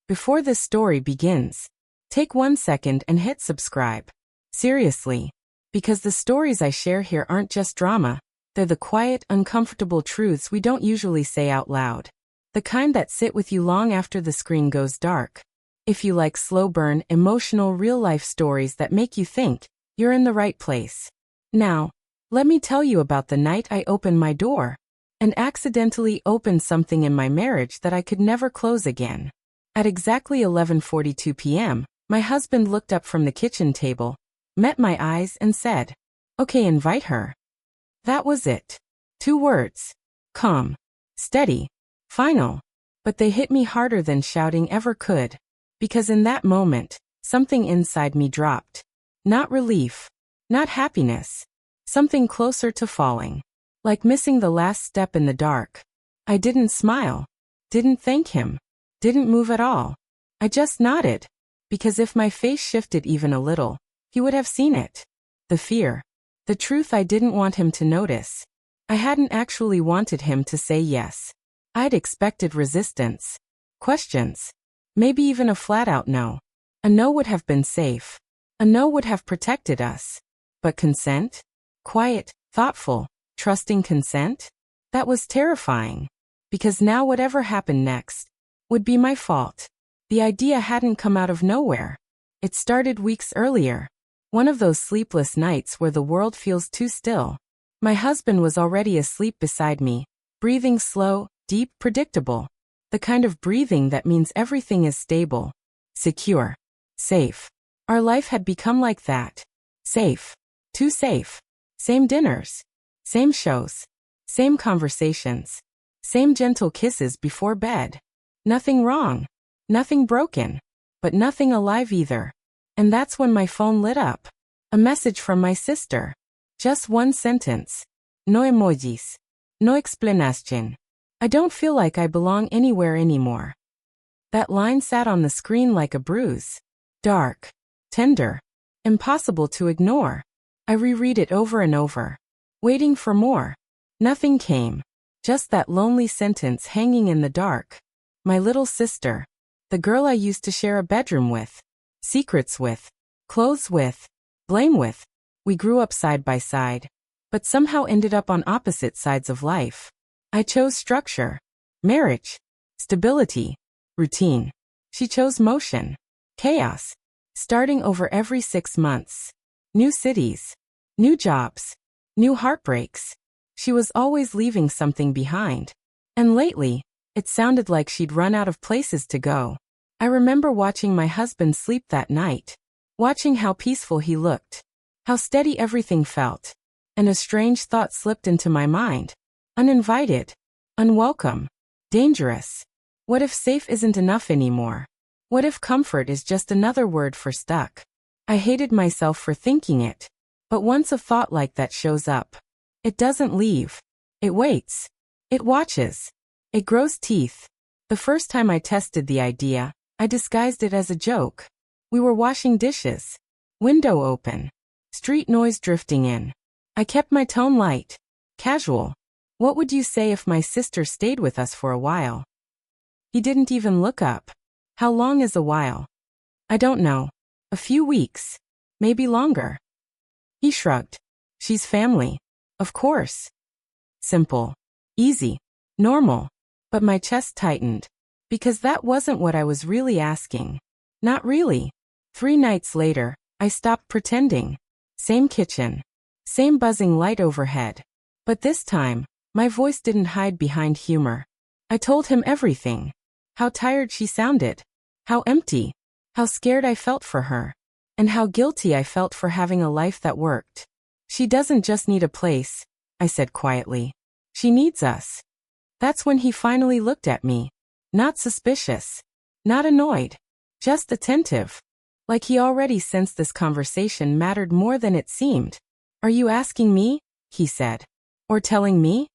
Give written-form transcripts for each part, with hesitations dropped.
Before this story begins, take 1 second and hit subscribe. Seriously. Because the stories I share here aren't just drama, they're the quiet, uncomfortable truths we don't usually say out loud. The kind that sit with you long after the screen goes dark. If you like slow burn, emotional, real-life stories that make you think, you're in the right place. Now, let me tell you about the night I opened my door and accidentally opened something in my marriage that I could never close again. At exactly 11:42 p.m., my husband looked up from the kitchen table, met my eyes and said, "Okay, invite her." That was it. 2 words. Calm. Steady. Final. But they hit me harder than shouting ever could. Because in that moment, something inside me dropped. Not relief. Not happiness. Something closer to falling. Like missing the last step in the dark. I didn't smile. Didn't thank him. Didn't move at all. I just nodded. Because if my face shifted even a little, he would have seen it. The fear. The truth I didn't want him to notice. I hadn't actually wanted him to say yes. I'd expected resistance. Questions. Maybe even a flat-out no. A no would have been safe. A no would have protected us. But consent? Quiet, thoughtful, trusting consent? That was terrifying. Because now whatever happened next would be my fault. The idea hadn't come out of nowhere. It started weeks earlier. One of those sleepless nights where the world feels too still. My husband was already asleep beside me, breathing slow, deep, predictable. The kind of breathing that means everything is stable, secure, safe. Our life had become like that. Safe. Too safe. Same dinners. Same shows. Same conversations. Same gentle kisses before bed. Nothing wrong. Nothing broken. But nothing alive either. And that's when my phone lit up. A message from my sister. Just 1 sentence. No emojis. No explanation. I don't feel like I belong anywhere anymore. That line sat on the screen like a bruise. Dark. Tender. Impossible to ignore. I reread it over and over. Waiting for more. Nothing came. Just that lonely sentence hanging in the dark. My little sister. The girl I used to share a bedroom with. Secrets with. Clothes with. Blame with. We grew up side by side. But somehow ended up on opposite sides of life. I chose structure. Marriage. Stability. Routine. She chose motion. Chaos. Starting over every 6 months. New cities. New jobs. New heartbreaks. She was always leaving something behind. And lately, it sounded like she'd run out of places to go. I remember watching my husband sleep that night. Watching how peaceful he looked. How steady everything felt. And a strange thought slipped into my mind. Uninvited. Unwelcome. Dangerous. What if safe isn't enough anymore? What if comfort is just another word for stuck? I hated myself for thinking it. But once a thought like that shows up, it doesn't leave. It waits. It watches. It grows teeth. The first time I tested the idea, I disguised it as a joke. We were washing dishes. Window open. Street noise drifting in. I kept my tone light. Casual. What would you say if my sister stayed with us for a while? He didn't even look up. How long is a while? I don't know. A few weeks. Maybe longer. He shrugged. She's family. Of course. Simple. Easy. Normal. But my chest tightened. Because that wasn't what I was really asking. Not really. 3 nights later, I stopped pretending. Same kitchen. Same buzzing light overhead. But this time, my voice didn't hide behind humor. I told him everything. How tired she sounded. How empty. How scared I felt for her. And how guilty I felt for having a life that worked. She doesn't just need a place, I said quietly. She needs us. That's when he finally looked at me. Not suspicious. Not annoyed. Just attentive. Like he already sensed this conversation mattered more than it seemed. Are you asking me? He said. Or telling me?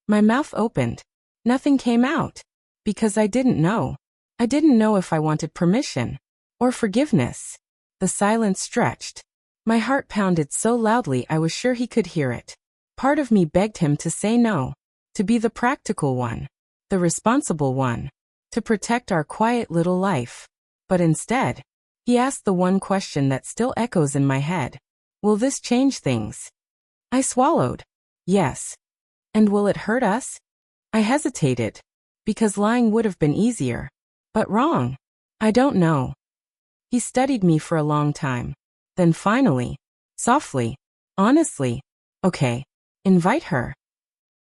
My mouth opened. Nothing came out. Because I didn't know. I didn't know if I wanted permission. Or forgiveness. The silence stretched. My heart pounded so loudly I was sure he could hear it. Part of me begged him to say no. To be the practical one. The responsible one. to protect our quiet little life. But instead, he asked the one question that still echoes in my head. Will this change things? I swallowed. Yes. And will it hurt us? I hesitated, because lying would have been easier. But wrong. I don't know. He studied me for a long time. Then finally, softly, honestly, okay, invite her.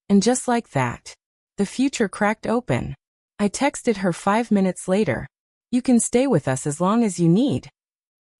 And just like that, the future cracked open. I texted her 5 minutes later. You can stay with us as long as you need.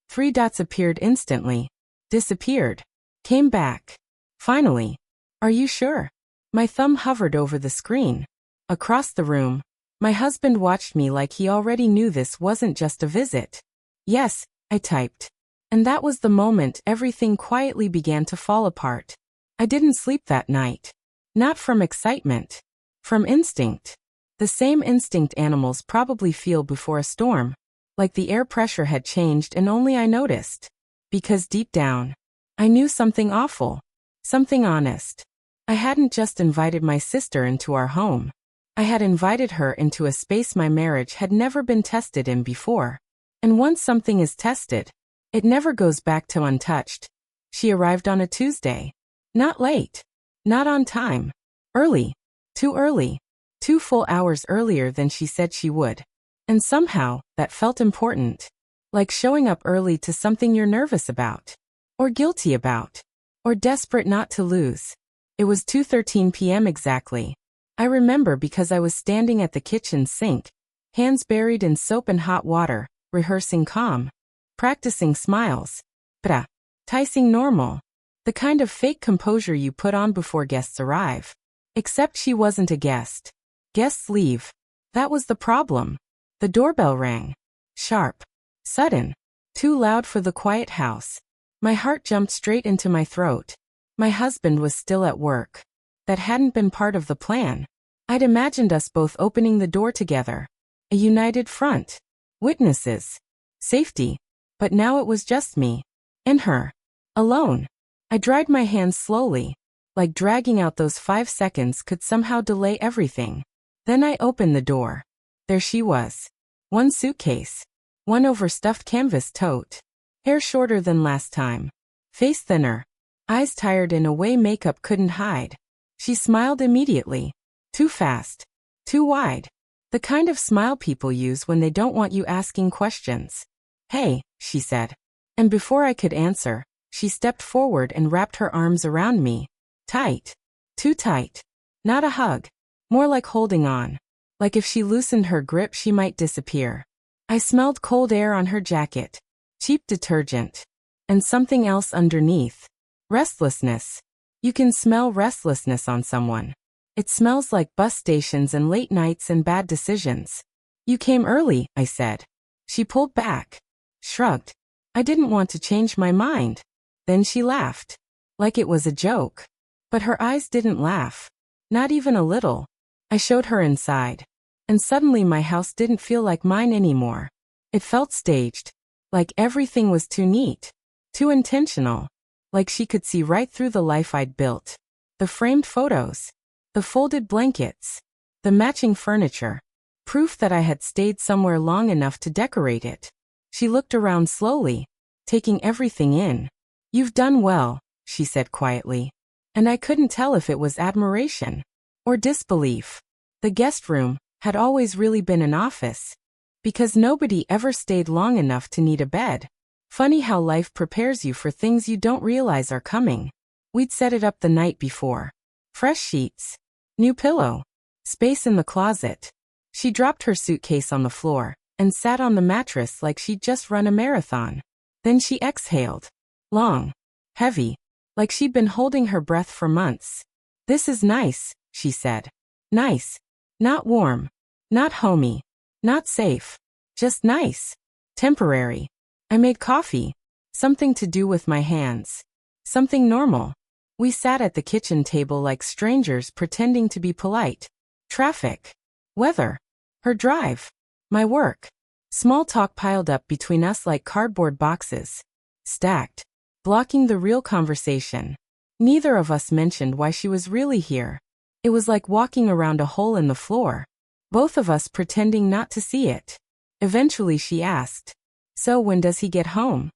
3 dots appeared instantly, disappeared, came back. Finally, are you sure? My thumb hovered over the screen. Across the room, my husband watched me like he already knew this wasn't just a visit. Yes, I typed. And that was the moment everything quietly began to fall apart. I didn't sleep that night. Not from excitement. From instinct. The same instinct animals probably feel before a storm. Like the air pressure had changed and only I noticed. Because deep down, I knew something awful. Something honest. I hadn't just invited my sister into our home. I had invited her into a space my marriage had never been tested in before. And once something is tested, it never goes back to untouched. She arrived on a Tuesday. Not late. Not on time. Early. Too early. 2 full hours earlier than she said she would. And somehow, that felt important. Like showing up early to something you're nervous about. Or guilty about. Or desperate not to lose. It was 2:13 p.m. exactly. I remember because I was standing at the kitchen sink, hands buried in soap and hot water, rehearsing calm. Practicing smiles. Practicing normal. The kind of fake composure you put on before guests arrive. Except she wasn't a guest. Guests leave. That was the problem. The doorbell rang. Sharp. Sudden. Too loud for the quiet house. My heart jumped straight into my throat. My husband was still at work. That hadn't been part of the plan. I'd imagined us both opening the door together. A united front. Witnesses. Safety. But now it was just me. And her. Alone. I dried my hands slowly. Like dragging out those 5 seconds could somehow delay everything. Then I opened the door. There she was. One suitcase. One overstuffed canvas tote. Hair shorter than last time. Face thinner. Eyes tired in a way makeup couldn't hide. She smiled immediately. Too fast. Too wide. The kind of smile people use when they don't want you asking questions. Hey, she said. And before I could answer, she stepped forward and wrapped her arms around me. Tight. Too tight. Not a hug. More like holding on. Like if she loosened her grip she might disappear. I smelled cold air on her jacket. Cheap detergent. And something else underneath. Restlessness. You can smell restlessness on someone. It smells like bus stations and late nights and bad decisions. You came early, I said. She pulled back. Shrugged. I didn't want to change my mind. Then she laughed. Like it was a joke. But her eyes didn't laugh. Not even a little. I showed her inside. And suddenly my house didn't feel like mine anymore. It felt staged. Like everything was too neat. Too intentional. Like she could see right through the life I'd built. The framed photos. The folded blankets. The matching furniture. Proof that I had stayed somewhere long enough to decorate it. She looked around slowly, taking everything in. You've done well, she said quietly. And I couldn't tell if it was admiration or disbelief. The guest room had always really been an office. Because nobody ever stayed long enough to need a bed. Funny how life prepares you for things you don't realize are coming. We'd set it up the night before. Fresh sheets. New pillow. Space in the closet. She dropped her suitcase on the floor and sat on the mattress like she'd just run a marathon. Then she exhaled. Long. Heavy. Like she'd been holding her breath for months. This is nice, she said. Nice. Not warm. Not homey. Not safe. Just nice. Temporary. I made coffee. Something to do with my hands. Something normal. We sat at the kitchen table like strangers pretending to be polite. Traffic. Weather. Her drive. My work. Small talk piled up between us like cardboard boxes. Stacked. Blocking the real conversation. Neither of us mentioned why she was really here. It was like walking around a hole in the floor. both of us pretending not to see it. Eventually she asked, "So when does he get home?"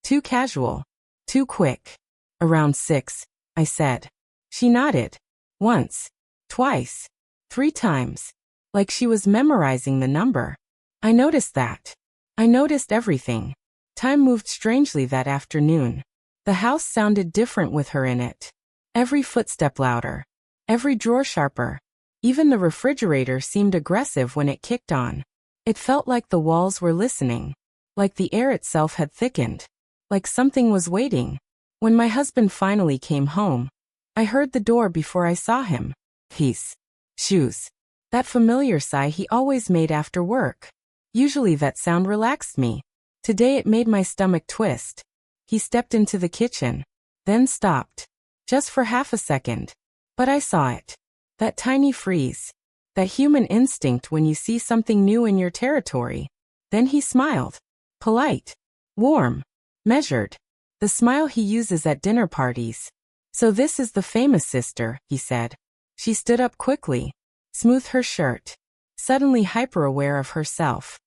Too casual. Too quick. "Around 6, I said. She nodded. Once. Twice. 3 times. Like she was memorizing the number. I noticed that. I noticed everything. Time moved strangely that afternoon. The house sounded different with her in it. Every footstep louder. Every drawer sharper. Even the refrigerator seemed aggressive when it kicked on. It felt like the walls were listening. Like the air itself had thickened. Like something was waiting. When my husband finally came home, I heard the door before I saw him. His shoes. That familiar sigh he always made after work. Usually that sound relaxed me. Today it made my stomach twist. He stepped into the kitchen. Then stopped. Just for half a second. But I saw it. That tiny freeze. That human instinct when you see something new in your territory. Then he smiled. Polite. Warm. Measured. The smile he uses at dinner parties. "So this is the famous sister," he said. She stood up quickly. Smoothed her shirt. Suddenly hyper-aware of herself.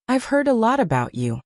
"I've heard a lot about you."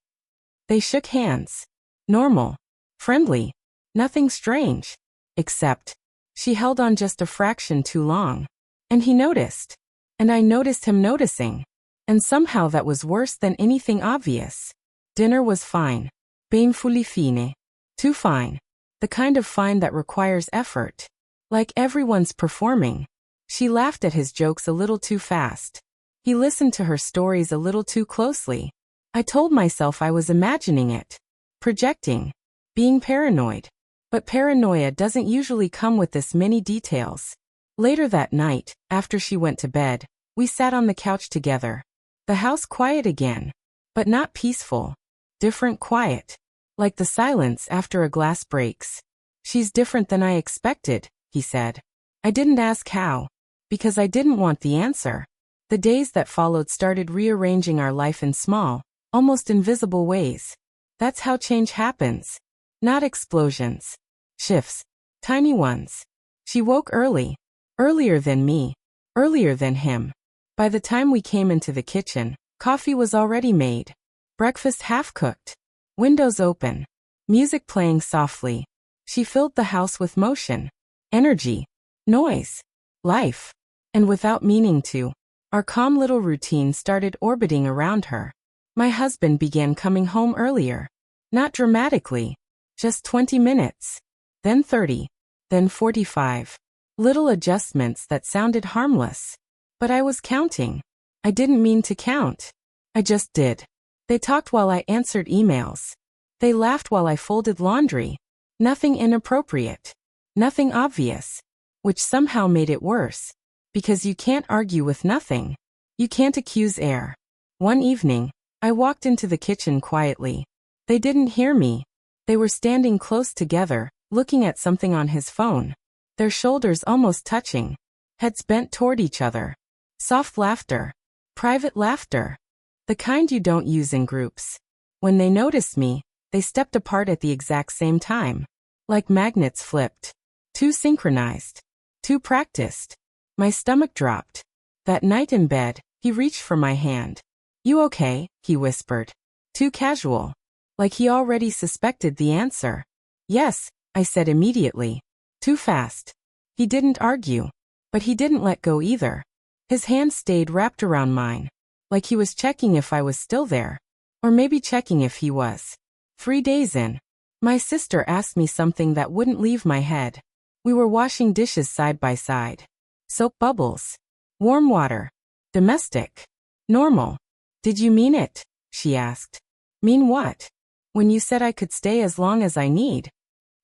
They shook hands. Normal. Friendly. Nothing strange. Except, she held on just a fraction too long. And he noticed. And I noticed him noticing. And somehow that was worse than anything obvious. Dinner was fine. Painfully fine. Too fine. The kind of fine that requires effort. Like everyone's performing. She laughed at his jokes a little too fast. He listened to her stories a little too closely. I told myself I was imagining it. Projecting. Being paranoid. But paranoia doesn't usually come with this many details. Later that night, after she went to bed, we sat on the couch together. The house quiet again. But not peaceful. Different quiet. Like the silence after a glass breaks. "She's different than I expected," he said. I didn't ask how. Because I didn't want the answer. The days that followed started rearranging our life in small, almost invisible ways. That's how change happens. Not explosions. Shifts. Tiny ones. She woke early. Earlier than me. Earlier than him. By the time we came into the kitchen, coffee was already made. Breakfast half-cooked. Windows open. Music playing softly. She filled the house with motion. Energy. Noise. Life. And without meaning to, our calm little routine started orbiting around her. My husband began coming home earlier. Not dramatically. Just 20 minutes. Then 30. Then 45. Little adjustments that sounded harmless. But I was counting. I didn't mean to count. I just did. They talked while I answered emails. They laughed while I folded laundry. Nothing inappropriate. Nothing obvious. Which somehow made it worse. Because you can't argue with nothing. You can't accuse air. One evening, I walked into the kitchen quietly. They didn't hear me. They were standing close together, looking at something on his phone. Their shoulders almost touching. Heads bent toward each other. Soft laughter. Private laughter. The kind you don't use in groups. When they noticed me, they stepped apart at the exact same time. Like magnets flipped. Too synchronized. Too practiced. My stomach dropped. That night in bed, he reached for my hand. "You okay?" he whispered. Too casual. Like he already suspected the answer. "Yes," I said immediately. Too fast. He didn't argue. But he didn't let go either. His hand stayed wrapped around mine. Like he was checking if I was still there. Or maybe checking if he was. 3 days in. My sister asked me something that wouldn't leave my head. We were washing dishes side by side. Soap bubbles. Warm water. Domestic. Normal. "Did you mean it?" she asked. "Mean what?" "When you said I could stay as long as I need."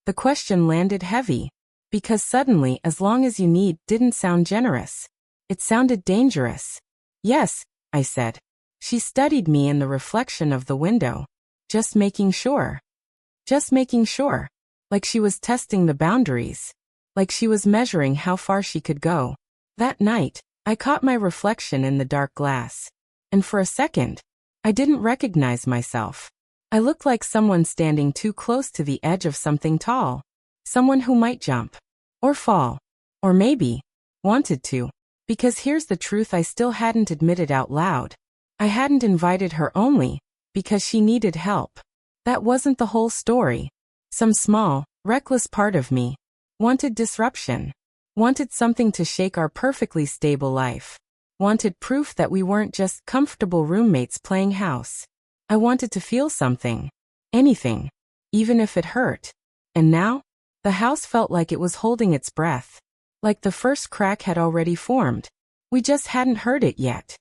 The question landed heavy. Because suddenly as long as you need didn't sound generous. It sounded dangerous. "Yes," I said. She studied me in the reflection of the window. Just making sure. Just making sure. Like she was testing the boundaries. Like she was measuring how far she could go. That night, I caught my reflection in the dark glass. And for a second, I didn't recognize myself. I looked like someone standing too close to the edge of something tall. Someone who might jump. Or fall. Or maybe wanted to. Because here's the truth I still hadn't admitted out loud. I hadn't invited her only because she needed help. That wasn't the whole story. Some small, reckless part of me wanted disruption, wanted something to shake our perfectly stable life, wanted proof that we weren't just comfortable roommates playing house. I wanted to feel something, anything, even if it hurt. And now, the house felt like it was holding its breath, like the first crack had already formed. We just hadn't heard it yet.